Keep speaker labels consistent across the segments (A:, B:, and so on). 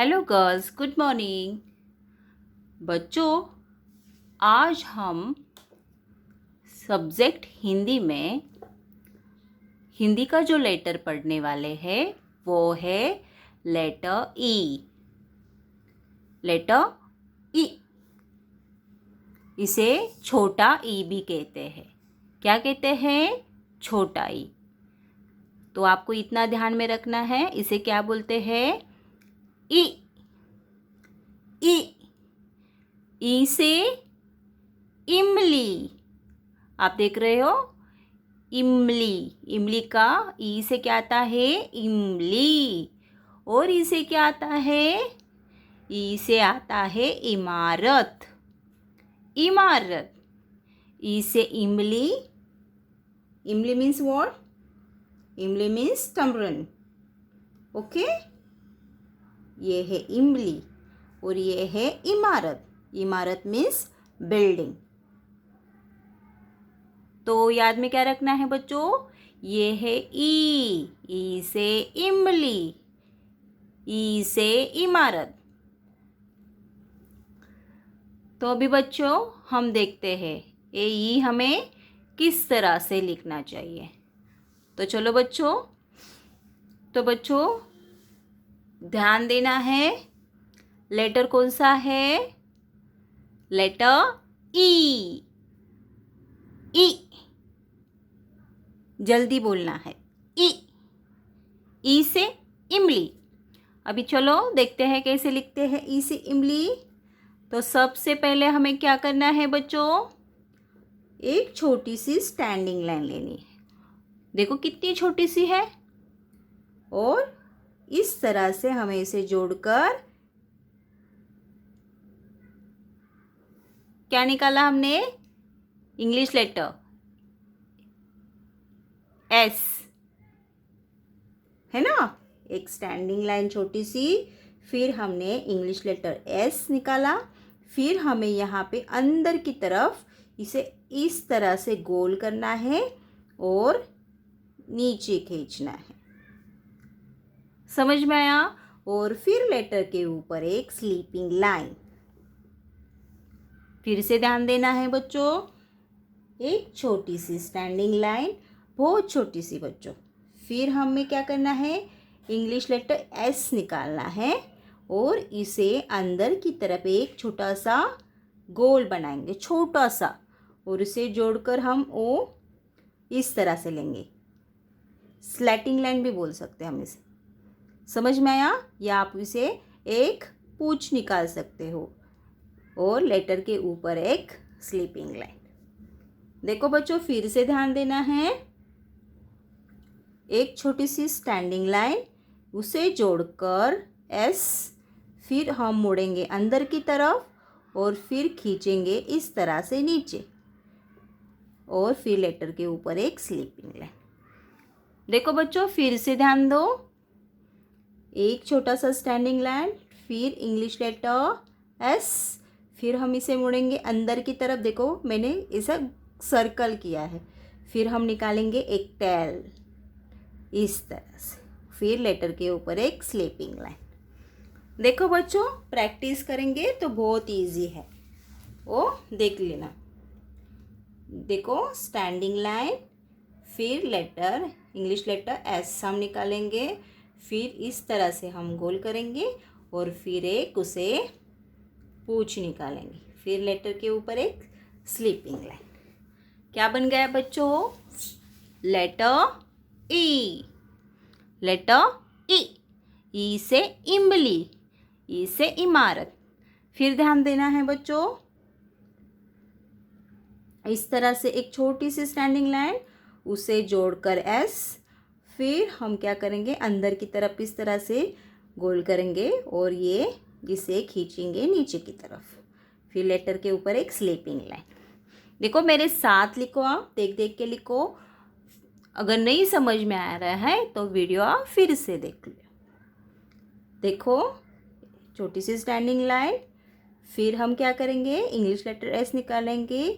A: Hello girls, good morning. बच्चों, आज हम सब्जेक्ट हिंदी में हिंदी का जो लेटर पढ़ने वाले हैं वो है लेटर ई। लेटर ई, इसे छोटा ई भी कहते हैं। क्या कहते हैं? छोटा ई। तो आपको इतना ध्यान में रखना है, इसे क्या बोलते हैं? ई। ई, ई से इमली। आप देख रहे हो, इमली। इमली का ई से क्या आता है? इमली। और ई से क्या आता है? ई से आता है इमारत। इमारत। ई से इमली। इमली मीन्स व्हाट? इमली मीन्स टमरन। ओके, ये है इमली और ये है इमारत। इमारत मीन्स बिल्डिंग। तो याद में क्या रखना है बच्चों? ये है ई से इमली, ई से इमारत। तो अभी बच्चों हम देखते हैं ये ई हमें किस तरह से लिखना चाहिए। तो चलो बच्चों, ध्यान देना है। लेटर कौन सा है? लेटर ई। ई, जल्दी बोलना है। ई। ई से इमली। अभी चलो देखते हैं कैसे लिखते हैं ई से इमली। तो सबसे पहले हमें क्या करना है बच्चों? एक छोटी सी स्टैंडिंग लाइन लेनी है। देखो कितनी छोटी सी है। और इस तरह से हमें इसे जोड़कर क्या निकाला हमने? इंग्लिश लेटर एस, है ना। एक स्टैंडिंग लाइन छोटी सी, फिर हमने इंग्लिश लेटर एस निकाला। फिर हमें यहाँ पे अंदर की तरफ इसे इस तरह से गोल करना है और नीचे खींचना है। समझ में आया? और फिर लेटर के ऊपर एक स्लीपिंग लाइन। फिर से ध्यान देना है बच्चों। एक छोटी सी स्टैंडिंग लाइन, बहुत छोटी सी बच्चों। फिर हमें क्या करना है? इंग्लिश लेटर एस निकालना है और इसे अंदर की तरफ एक छोटा सा गोल बनाएंगे, छोटा सा। और इसे जोड़कर हम ओ इस तरह से लेंगे। स्लैटिंग लाइन भी बोल सकते हैं हम इसे। समझ में आया? या आप इसे एक पूंछ निकाल सकते हो और लेटर के ऊपर एक स्लीपिंग लाइन। देखो बच्चों, फिर से ध्यान देना है। एक छोटी सी स्टैंडिंग लाइन, उसे जोड़कर एस, फिर हम मुड़ेंगे अंदर की तरफ और फिर खींचेंगे इस तरह से नीचे और फिर लेटर के ऊपर एक स्लीपिंग लाइन। देखो बच्चों, फिर से ध्यान दो। एक छोटा सा स्टैंडिंग लाइन, फिर इंग्लिश लेटर एस, फिर हम इसे मुड़ेंगे अंदर की तरफ। देखो मैंने ऐसा सर्कल किया है। फिर हम निकालेंगे एक टेल इस तरह से, फिर लेटर के ऊपर एक स्लीपिंग लाइन। देखो बच्चों, प्रैक्टिस करेंगे तो बहुत इजी है, वो देख लेना। देखो स्टैंडिंग लाइन, फिर लेटर इंग्लिश लेटर एस हम निकालेंगे, फिर इस तरह से हम गोल करेंगे और फिर एक उसे पूंछ निकालेंगे, फिर लेटर के ऊपर एक स्लीपिंग लाइन। क्या बन गया बच्चों? लेटर ई। लेटर ई। ई से इमली, ई से इमारत। फिर ध्यान देना है बच्चों। इस तरह से एक छोटी सी स्टैंडिंग लाइन, उसे जोड़कर एस, फिर हम क्या करेंगे? अंदर की तरफ इस तरह से गोल करेंगे और ये इसे खींचेंगे नीचे की तरफ, फिर लेटर के ऊपर एक स्लीपिंग लाइन। देखो मेरे साथ लिखो, आप देख देख के लिखो। अगर नहीं समझ में आ रहा है तो वीडियो आप फिर से देख लो। देखो छोटी सी स्टैंडिंग लाइन, फिर हम क्या करेंगे? इंग्लिश लेटर एस निकालेंगे,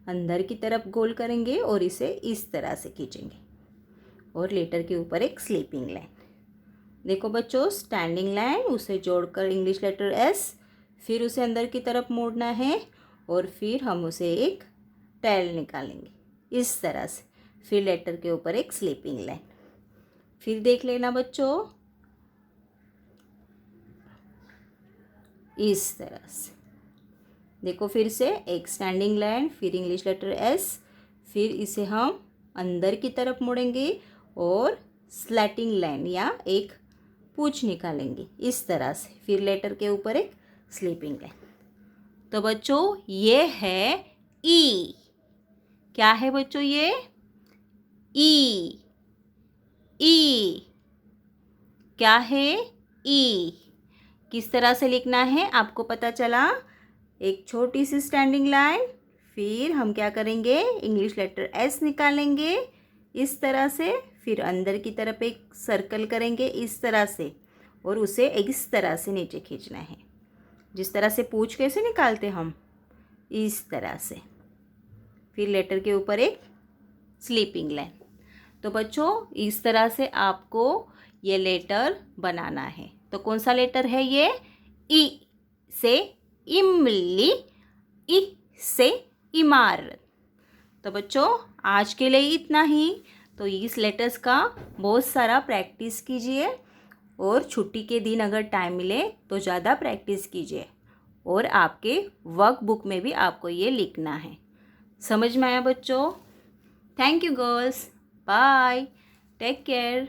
A: अंदर की तरफ गोल करेंगे और इसे इस तरह से खींचेंगे और लेटर के ऊपर एक स्लीपिंग लाइन। देखो बच्चों, स्टैंडिंग लाइन, उसे जोड़कर इंग्लिश लेटर एस, फिर उसे अंदर की तरफ मोड़ना है और फिर हम उसे एक टेल निकालेंगे इस तरह से। फिर लेटर के ऊपर एक स्लीपिंग लाइन। फिर देख लेना बच्चों, इस तरह से। देखो फिर से एक स्टैंडिंग लाइन, फिर इंग्लिश लेटर एस, फिर इसे हम अंदर की तरफ मोड़ेंगे और स्लैटिंग लाइन या एक पूंछ निकालेंगे इस तरह से। फिर लेटर के ऊपर एक स्लीपिंग लाइन। तो बच्चों ये है ई। क्या है बच्चों ये? ई। ई क्या है? ई। किस तरह से लिखना है आपको पता चला? एक छोटी सी स्टैंडिंग लाइन, फिर हम क्या करेंगे, इंग्लिश लेटर एस निकालेंगे इस तरह से, फिर अंदर की तरफ एक सर्कल करेंगे इस तरह से और उसे इस तरह से नीचे खींचना है। जिस तरह से पूंछ कैसे निकालते हम, इस तरह से। फिर लेटर के ऊपर एक स्लीपिंग लाइन। तो बच्चों इस तरह से आपको ये लेटर बनाना है। तो कौन सा लेटर है ये? ई से इमली, इ से इमारत। तो बच्चों आज के लिए इतना ही। तो इस लेटर्स का बहुत सारा प्रैक्टिस कीजिए और छुट्टी के दिन अगर टाइम मिले तो ज़्यादा प्रैक्टिस कीजिए। और आपके वर्क बुक में भी आपको ये लिखना है। समझ में आया बच्चों? Thank you girls, bye, take care.